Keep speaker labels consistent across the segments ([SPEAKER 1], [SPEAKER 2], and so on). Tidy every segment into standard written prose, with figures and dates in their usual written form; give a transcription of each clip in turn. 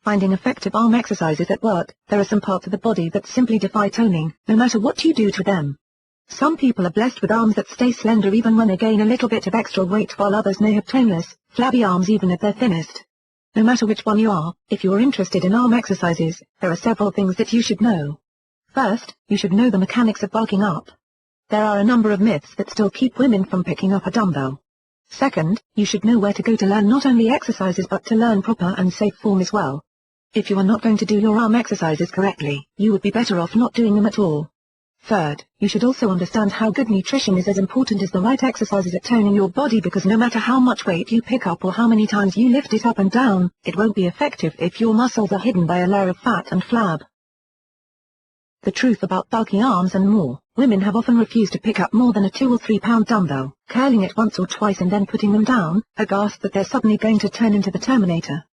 [SPEAKER 1] Finding effective arm exercises at work. There are some parts of the body that simply defy toning, no matter what you do to them. Some people are blessed with arms that stay slender even when they gain a little bit of extra weight, while others may have toneless, flabby arms even at their thinnest. No matter which one you are, if you are interested in arm exercises, there are several things that you should know. First, you should know the mechanics of bulking up. There are a number of myths that still keep women from picking up a dumbbell. Second, you should know where to go to learn not only exercises but to learn proper and safe form as well. If you are not going to do your arm exercises correctly, you would be better off not doing them at all. Third, you should also understand how good nutrition is as important as the right exercises at toning your body, because no matter how much weight you pick up or how many times you lift it up and down, it won't be effective if your muscles are hidden by a layer of fat and flab. The truth about bulky arms and more. Women have often refused to pick up more than a 2 or 3 pound dumbbell, curling it once or twice and then putting them down, aghast that they're suddenly going to turn into the Terminator.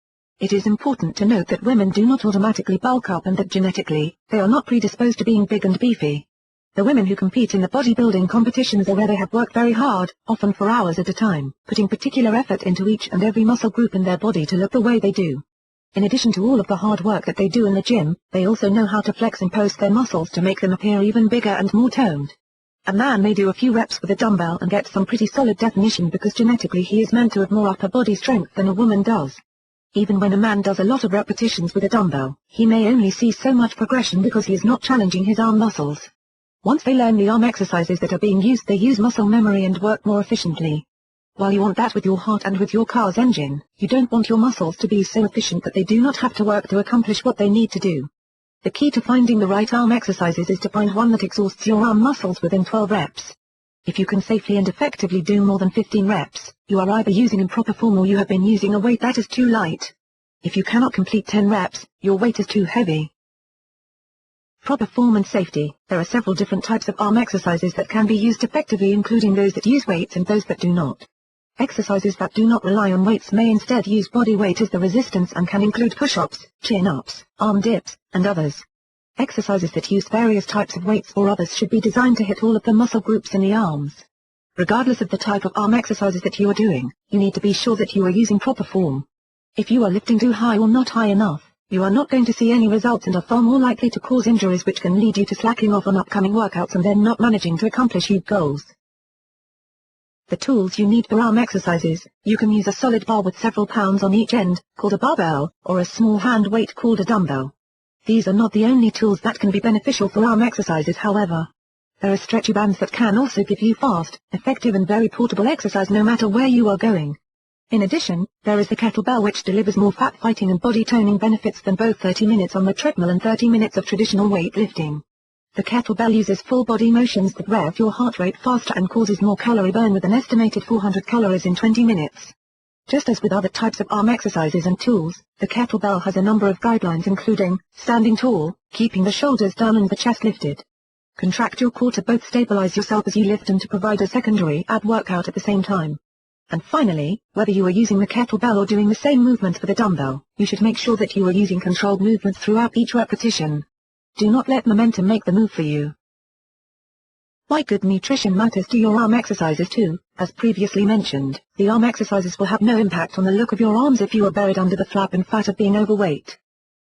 [SPEAKER 1] It is important to note that women do not automatically bulk up and that genetically, they are not predisposed to being big and beefy. The women who compete in the bodybuilding competitions are where they have worked very hard, often for hours at a time, putting particular effort into each and every muscle group in their body to look the way they do. In addition to all of the hard work that they do in the gym, they also know how to flex and post their muscles to make them appear even bigger and more toned. A man may do a few reps with a dumbbell and get some pretty solid definition because genetically he is meant to have more upper body strength than a woman does. Even when a man does a lot of repetitions with a dumbbell, he may only see so much progression because he is not challenging his arm muscles. Once they learn the arm exercises that are being used, they use muscle memory and work more efficiently. While you want that with your heart and with your car's engine, you don't want your muscles to be so efficient that they do not have to work to accomplish what they need to do. The key to finding the right arm exercises is to find one that exhausts your arm muscles within 12 reps. If you can safely and effectively do more than 15 reps, you are either using improper form or you have been using a weight that is too light. If you cannot complete 10 reps, your weight is too heavy. Proper form and safety. There are several different types of arm exercises that can be used effectively, including those that use weights and those that do not. Exercises that do not rely on weights may instead use body weight as the resistance and can include push-ups, chin-ups, arm dips, and others. Exercises that use various types of weights or others should be designed to hit all of the muscle groups in the arms. Regardless of the type of arm exercises that you are doing, you need to be sure that you are using proper form. If you are lifting too high or not high enough, you are not going to see any results and are far more likely to cause injuries, which can lead you to slacking off on upcoming workouts and then not managing to accomplish your goals. The tools you need for arm exercises. You can use a solid bar with several pounds on each end, called a barbell, or a small hand weight called a dumbbell. These are not the only tools that can be beneficial for arm exercises, however. There are stretchy bands that can also give you fast, effective and very portable exercise no matter where you are going. In addition, there is the kettlebell, which delivers more fat fighting and body toning benefits than both 30 minutes on the treadmill and 30 minutes of traditional weightlifting. The kettlebell uses full body motions that rev your heart rate faster and causes more calorie burn with an estimated 400 calories in 20 minutes. Just as with other types of arm exercises and tools, the kettlebell has a number of guidelines, including standing tall, keeping the shoulders down and the chest lifted. Contract your core to both stabilize yourself as you lift and to provide a secondary ab workout at the same time. And finally, whether you are using the kettlebell or doing the same movements with a dumbbell, you should make sure that you are using controlled movements throughout each repetition. Do not let momentum make the move for you. Why good nutrition matters to your arm exercises too. As previously mentioned, the arm exercises will have no impact on the look of your arms if you are buried under the flab and fat of being overweight.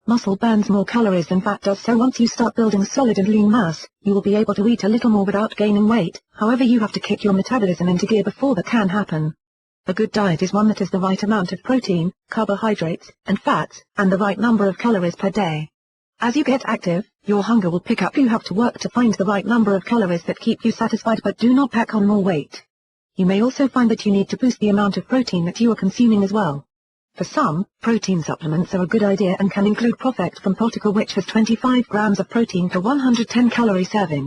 [SPEAKER 1] Muscle burns more calories than fat does, so once you start building solid and lean mass, you will be able to eat a little more without gaining weight. However, you have to kick your metabolism into gear before that can happen. A good diet is one that has the right amount of protein, carbohydrates, and fats, and the right number of calories per day. As you get active, your hunger will pick up. You have to work to find the right number of calories that keep you satisfied but do not pack on more weight. You may also find that you need to boost the amount of protein that you are consuming as well. For some, protein supplements are a good idea and can include ProfectR from Protica, which has 25 grams of protein per 110 calorie serving.